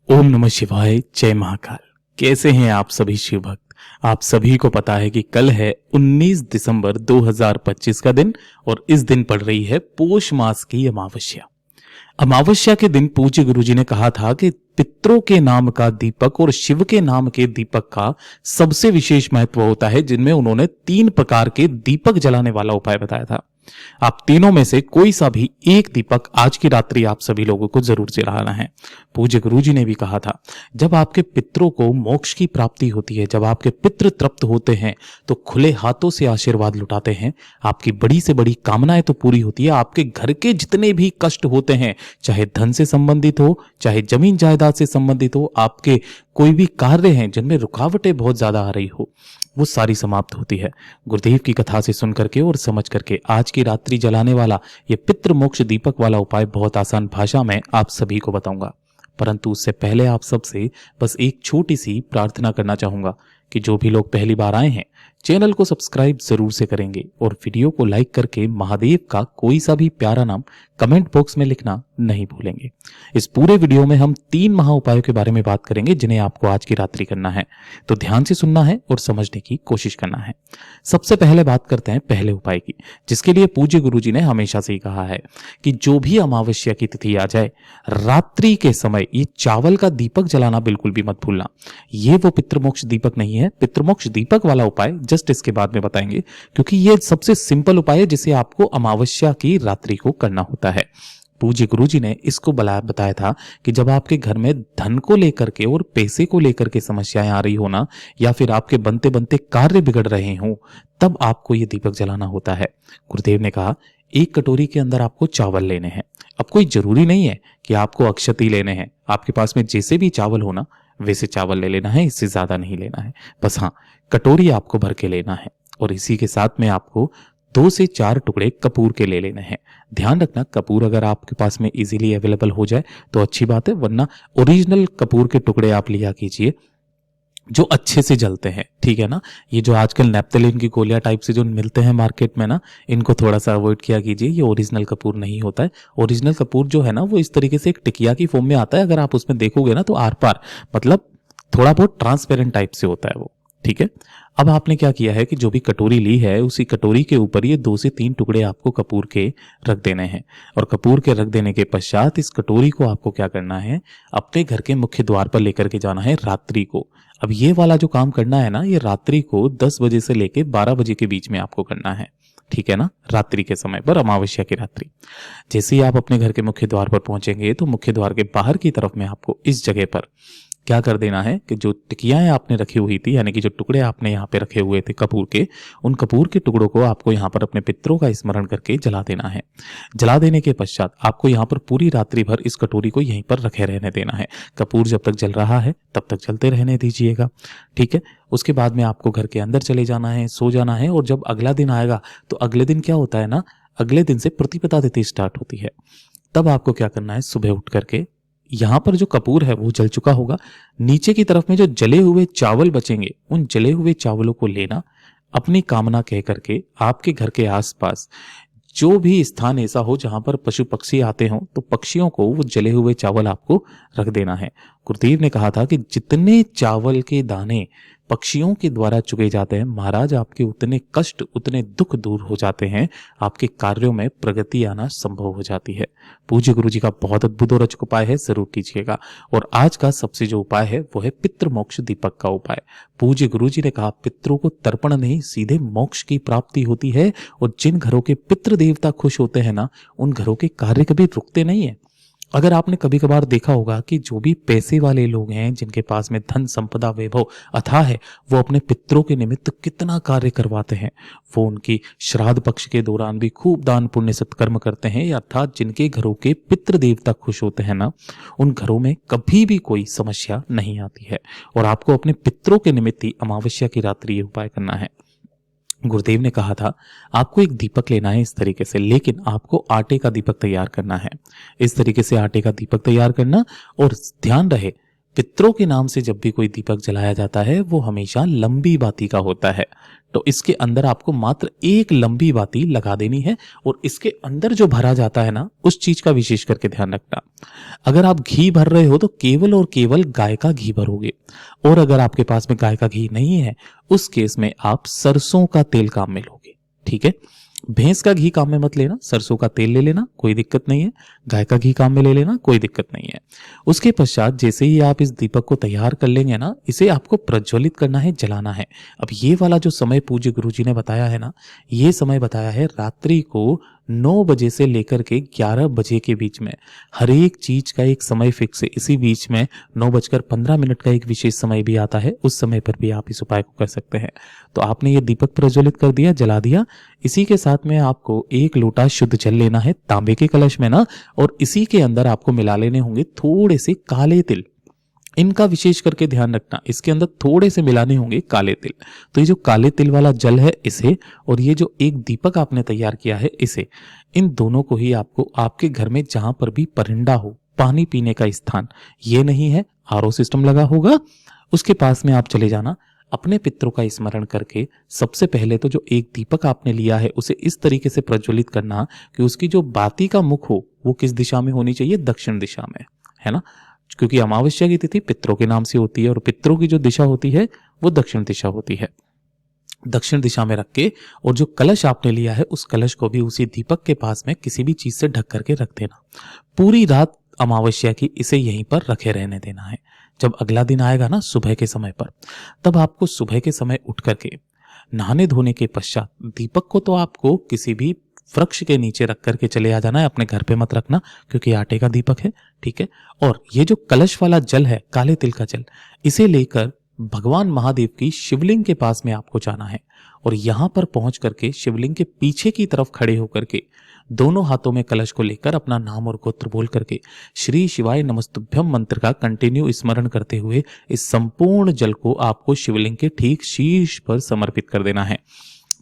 ओम नमः शिवाय, जय महाकाल। कैसे हैं आप सभी शिव भक्त। आप सभी को पता है कि कल है 19 दिसंबर 2025 का दिन और इस दिन पड़ रही है पोष मास की अमावस्या। अमावस्या के दिन पूज्य गुरुजी ने कहा था कि पितरों के नाम का दीपक और शिव के नाम के दीपक का सबसे विशेष महत्व होता है, जिनमें उन्होंने 3 प्रकार के दीपक जलाने वाला उपाय बताया था। आप तीनों में से कोई सा भी एक दीपक आज की रात्रि आप सभी लोगों को जरूर जलाना है। पूज्य गुरुजी ने भी कहा था, जब आपके पितरों को मोक्ष की प्राप्ति होती है, जब आपके पितृ तृप्त होते हैं तो खुले हाथों से आशीर्वाद लुटाते हैं, आपकी बड़ी से बड़ी कामनाएं तो पूरी होती है। आपके घर के जितने भी कष्ट होते हैं, चाहे धन से संबंधित हो, चाहे जमीन जायदाद से संबंधित हो, आपके कोई भी कार्य हैं जिनमें रुकावटें बहुत ज्यादा आ रही हो, वो सारी समाप्त होती है। गुरुदेव की कथा से सुन करके और समझ करके आज की रात्रि जलाने वाला ये पितृ मोक्ष दीपक वाला उपाय बहुत आसान भाषा में आप सभी को बताऊंगा। परंतु उससे पहले आप सबसे बस एक छोटी सी प्रार्थना करना चाहूंगा कि जो भी लोग पहली बार आए हैं चैनल को सब्सक्राइब जरूर से करेंगे और वीडियो को लाइक करके महादेव का कोई सा भी प्यारा नाम कमेंट बॉक्स में लिखना नहीं भूलेंगे। इस पूरे वीडियो में हम 3 महा उपायों के बारे में बात करेंगे जिन्हें आपको आज की रात्रि करना है, तो ध्यान से सुनना है और समझने की कोशिश करना है। सबसे पहले बात करते हैं पहले उपाय की, जिसके लिए पूज्य गुरुजी ने हमेशा से ही कहा है कि जो भी अमावस्या की तिथि आ जाए, रात्रि के समय ये चावल का दीपक जलाना बिल्कुल भी मत भूलना। ये वो पितृमोक्ष दीपक नहीं है। पितृमोक्ष दीपक वाला उपाय जस्ट इसके बाद में बताएंगे, क्योंकि ये सबसे सिंपल उपाय है जिसे आपको अमावस्या की रात्रि को करना होता है। पूज्य गुरुजी ने इसको बताया था कि जब आपके घर में धन को लेकर के और पैसे को लेकर के समस्याएं आ रही हो ना, या फिर आपके बनते बनते कार्य बिगड़ रहे हों, तब आपको ये दीपक जलाना होता है। गुरुदेव ने कहा, एक कटोरी के अंदर आपको चावल लेने हैं। अब कोई जरूरी नहीं है कि आपको अक्षती लेने हैं, आपके पास में जैसे भी चावल हो ना वैसे चावल ले लेना है, इससे ज्यादा नहीं लेना है। बस हाँ, कटोरी आपको भर के लेना है और इसी के साथ में आपको 2 से 4 टुकड़े कपूर के ले लेने हैं। ध्यान रखना, कपूर अगर आपके पास में इजीली अवेलेबल हो जाए तो अच्छी बात है, वरना ओरिजिनल कपूर के टुकड़े आप लिया कीजिए जो अच्छे से जलते हैं, ठीक है ना। ये जो आजकल नैप्थेलिन की गोलियां टाइप से जो मिलते हैं मार्केट में ना, इनको थोड़ा सा अवॉइड किया कीजिए। ये ओरिजिनल कपूर नहीं होता है। ओरिजिनल कपूर जो है ना, वो इस तरीके से एक टिकिया की फॉर्म में आता है। अगर आप उसमें देखोगे ना तो आर पार मतलब थोड़ा बहुत ट्रांसपेरेंट टाइप से होता है वो, ठीक है। अब आपने क्या किया है कि जो भी कटोरी ली है उसी कटोरी के ऊपर ये 2 से 3 टुकड़े आपको कपूर के रख देने हैं और कपूर के रख देने के पश्चात इस कटोरी को आपको क्या करना है, अपने घर के मुख्य द्वार पर लेकर के जाना है रात्रि को। अब ये वाला जो काम करना है ना, ये रात्रि को 10 बजे से लेके 12 बजे के बीच में आपको करना है, ठीक है ना। रात्रि के समय पर, अमावस्या की रात्रि। जैसे ही आप अपने घर के मुख्य द्वार पर पहुंचेंगे तो मुख्य द्वार के बाहर की तरफ में आपको इस जगह पर क्या कर देना है कि जो टिकियाएं आपने रखी हुई थी, यानी कि जो टुकड़े आपने यहाँ पे रखे हुए थे कपूर के, उन कपूर के टुकड़ों को आपको यहाँ पर अपने पितरों का स्मरण करके जला देना है। जला देने के पश्चात आपको यहाँ पर पूरी रात्रि भर इस कटोरी को यहीं पर रखे रहने देना है। कपूर जब तक जल रहा है तब तक जलते रहने दीजिएगा, ठीक है। उसके बाद में आपको घर के अंदर चले जाना है, सो जाना है। और जब अगला दिन आएगा तो अगले दिन क्या होता है ना, अगले दिन से प्रतिपदा तिथि स्टार्ट होती है। तब आपको क्या करना है, सुबह उठ करके यहां पर जो कपूर है वो जल चुका होगा, नीचे की तरफ में जो जले हुए चावल बचेंगे उन जले हुए चावलों को लेना, अपनी कामना कह करके आपके घर के आसपास जो भी स्थान ऐसा हो जहां पर पशु पक्षी आते हों तो पक्षियों को वो जले हुए चावल आपको रख देना है। गुरुदेव ने कहा था कि जितने चावल के दाने पक्षियों के द्वारा चुगे जाते हैं महाराज, आपके उतने कष्ट उतने दुख दूर हो जाते हैं, आपके कार्यों में प्रगति आना संभव हो जाती है। पूज्य गुरु जी का बहुत अद्भुत और अचूक उपाय है, जरूर कीजिएगा। और आज का सबसे जो उपाय है वो है पितृ मोक्ष दीपक का उपाय। पूज्य गुरु जी ने कहा, पितरों को तर्पण नहीं सीधे मोक्ष की प्राप्ति होती है और जिन घरों के पितृ देवता खुश होते हैं ना, उन घरों के कार्य कभी रुकते नहीं है। अगर आपने कभी कभार देखा होगा कि जो भी पैसे वाले लोग हैं, जिनके पास में धन संपदा वैभव अथाह है, वो अपने पितरों के निमित्त कितना कार्य करवाते हैं। वो उनकी श्राद्ध पक्ष के दौरान भी खूब दान पुण्य सत्कर्म करते हैं। अर्थात जिनके घरों के पितृ देवता खुश होते हैं ना, उन घरों में कभी भी कोई समस्या नहीं आती है। और आपको अपने पितरों के निमित्त ही अमावस्या की रात्रि ये उपाय करना है। गुरुदेव ने कहा था आपको एक दीपक लेना है इस तरीके से, लेकिन आपको आटे का दीपक तैयार करना है। इस तरीके से आटे का दीपक तैयार करना, और ध्यान रहे पितरों के नाम से जब भी कोई दीपक जलाया जाता है वो हमेशा लंबी बाती का होता है। तो इसके अंदर आपको मात्र एक लंबी बाती लगा देनी है और इसके अंदर जो भरा जाता है ना, उस चीज का विशेष करके ध्यान रखना। अगर आप घी भर रहे हो तो केवल और केवल गाय का घी भरोगे, और अगर आपके पास में गाय का घी नहीं है उस केस में आप सरसों का तेल काम में लोगे। ठीक है, भैंस का घी काम में मत लेना, सरसों का तेल ले लेना, कोई दिक्कत नहीं है। गाय का घी काम में ले लेना, कोई दिक्कत नहीं है। उसके पश्चात जैसे ही आप इस दीपक को तैयार कर लेंगे ना, इसे आपको प्रज्वलित करना है, जलाना है। अब ये वाला जो समय पूज्य गुरुजी ने बताया है ना, ये समय बताया है रात्रि को 9 बजे से लेकर के 11 बजे के बीच में। हर एक चीज का एक समय फिक्स है। इसी बीच में 9:15 का एक विशेष समय भी आता है, उस समय पर भी आप इस उपाय को कर सकते हैं। तो आपने ये दीपक प्रज्वलित कर दिया, जला दिया। इसी के साथ में आपको 1 लोटा शुद्ध जल लेना है तांबे के कलश में ना, और इसी के अंदर आपको मिला लेने होंगे थोड़े से काले तिल। इनका विशेष करके ध्यान रखना, इसके अंदर थोड़े से मिलाने होंगे काले तिल। तो ये जो काले तिल वाला जल है इसे, और ये जो एक दीपक आपने तैयार किया है इसे, इन दोनों को ही आपको आपके घर में जहां पर भी परिंदा हो, पानी पीने का स्थान ये नहीं है, आरओ सिस्टम लगा होगा, उसके पास में आप चले जाना। अपने पितरों का स्मरण करके सबसे पहले तो जो एक दीपक आपने लिया है उसे इस तरीके से प्रज्वलित करना कि उसकी जो बाती का मुख हो वो किस दिशा में होनी चाहिए, दक्षिण दिशा में, है ना। क्योंकि अमावस्या की तिथि पितरों के नाम से होती है और पितरों की जो दिशा होती है वो दक्षिण दिशा होती है। दक्षिण दिशा में रख के, और जो कलश आपने लिया है उस कलश को भी उसी दीपक के पास में किसी भी चीज से ढक करके रख देना। पूरी रात अमावस्या की इसे यहीं पर रखे रहने देना है। जब अगला दिन आएगा ना सुबह के समय पर, तब आपको सुबह के समय उठ करके नहाने धोने के पश्चात दीपक को तो आपको किसी भी वृक्ष के नीचे रख करके चले आ जाना है, अपने घर पे मत रखना क्योंकि आटे का दीपक है। ठीक है, और ये जो कलश वाला जल है, काले तिल का जल, इसे लेकर भगवान महादेव की शिवलिंग के पास में आपको जाना है, और यहां पर पहुंच करके शिवलिंग के पीछे की तरफ खड़े होकर के दोनों हाथों में कलश को लेकर अपना नाम और गोत्र बोल करके श्री शिवाय नमस्तुभ्यम मंत्र का कंटिन्यू स्मरण करते हुए इस संपूर्ण जल को आपको शिवलिंग के ठीक शीर्ष पर समर्पित कर देना है।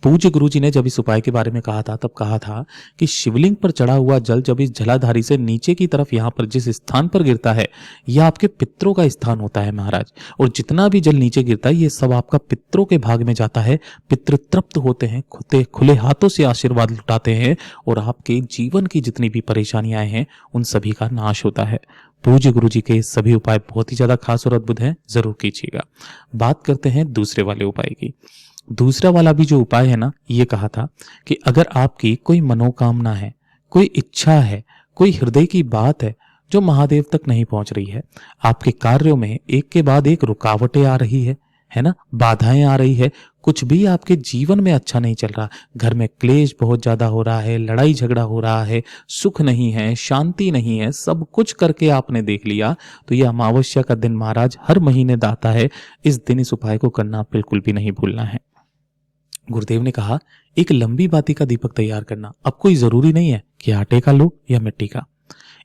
पूज्य गुरुजी ने जब इस उपाय के बारे में कहा था तब कहा था कि शिवलिंग पर चढ़ा हुआ जल जब इस जलाधारी से नीचे की तरफ यहाँ पर जिस स्थान पर गिरता है, यह आपके पितरों का स्थान होता है महाराज, और जितना भी जल नीचे गिरता है ये सब आपका पितरों के भाग में जाता है। पितृ तृप्त होते हैं, खुले हाथों से आशीर्वाद लुटाते हैं, और आपके जीवन की जितनी भी परेशानियां हैं उन सभी का नाश होता है। पूज्य गुरुजी के सभी उपाय बहुत ही ज्यादा खास और अद्भुत हैं, जरूर कीजिएगा। बात करते हैं दूसरे वाले उपाय की। दूसरा वाला भी जो उपाय है ना, ये कहा था कि अगर आपकी कोई मनोकामना है, कोई इच्छा है, कोई हृदय की बात है जो महादेव तक नहीं पहुंच रही है, आपके कार्यों में एक के बाद एक रुकावटें आ रही है ना, बाधाएं आ रही है, कुछ भी आपके जीवन में अच्छा नहीं चल रहा, घर में क्लेश बहुत ज्यादा हो रहा है, लड़ाई झगड़ा हो रहा है, सुख नहीं है, शांति नहीं है, सब कुछ करके आपने देख लिया, तो ये अमावस्या का दिन महाराज हर महीने दाता है। इस दिन इस उपाय को करना बिल्कुल भी नहीं भूलना है। गुरुदेव ने कहा एक लंबी बाती का दीपक तैयार करना। अब कोई जरूरी नहीं है कि आटे का लो या मिट्टी का,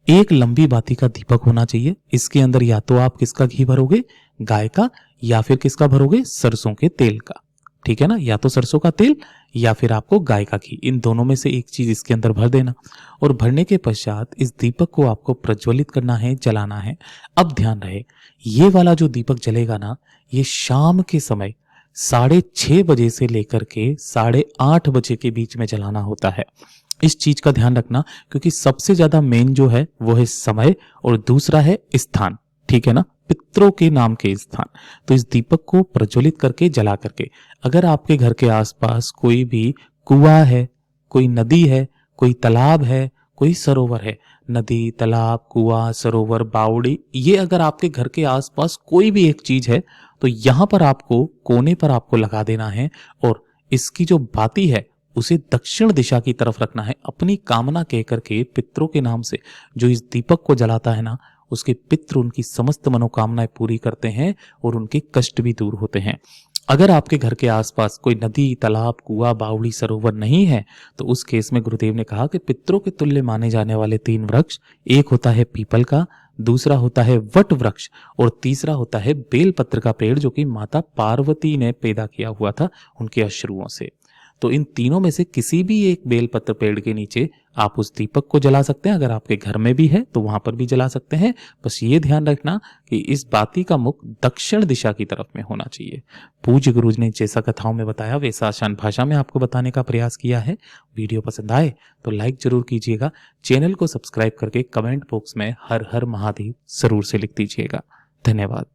एक लंबी बाती का दीपक होना चाहिए। इसके अंदर या तो आप किसका घी भरोगे, गाय का, या फिर किसका भरोगे, सरसों के तेल का। ठीक है ना, या तो सरसों का तेल या फिर आपको गाय का घी, इन दोनों में से एक चीज इसके अंदर भर देना, और भरने के पश्चात इस दीपक को आपको प्रज्वलित करना है, जलाना है। अब ध्यान रहे, ये वाला जो दीपक जलेगा ना, ये शाम के समय 6:30 बजे से लेकर के 8:30 बजे के बीच में जलाना होता है। इस चीज का ध्यान रखना, क्योंकि सबसे ज्यादा मेन जो है वो है समय, और दूसरा है स्थान। ठीक है ना, पितरों के नाम के स्थान। तो इस दीपक को प्रज्वलित करके जला करके, अगर आपके घर के आसपास कोई भी कुआं है, कोई नदी है, कोई तालाब है, कोई सरोवर है, नदी, तालाब, कुआं, सरोवर, बावड़ी, ये अगर आपके घर के आसपास कोई भी एक चीज है तो यहां पर आपको कोने पर आपको लगा देना है, और इसकी जो बाती है उसे दक्षिण दिशा की तरफ रखना है। अपनी कामना कह करके पितरों के नाम से जो इस दीपक को जलाता है ना, उसके पितृ उनकी समस्त मनोकामनाएं पूरी करते हैं और उनके कष्ट भी दूर होते हैं। अगर आपके घर के आसपास कोई नदी, तालाब, कुआं, बावड़ी, सरोवर नहीं है तो उस केस में गुरुदेव ने कहा कि पितरों के तुल्य माने जाने वाले 3 वृक्ष, एक होता है पीपल का, दूसरा होता है वट वृक्ष, और तीसरा होता है बेलपत्र का पेड़, जो कि माता पार्वती ने पैदा किया हुआ था उनके अश्रुओं से। तो इन तीनों में से किसी भी एक बेलपत्र पेड़ के नीचे आप उस दीपक को जला सकते हैं। अगर आपके घर में भी है तो वहां पर भी जला सकते हैं। बस ये ध्यान रखना कि इस बाती का मुख दक्षिण दिशा की तरफ में होना चाहिए। पूज्य गुरु जी ने जैसा कथाओं में बताया वैसा आसान भाषा में आपको बताने का प्रयास किया है। वीडियो पसंद आए तो लाइक जरूर कीजिएगा। चैनल को सब्सक्राइब करके कमेंट बॉक्स में हर हर महादेव जरूर से लिख दीजिएगा। धन्यवाद।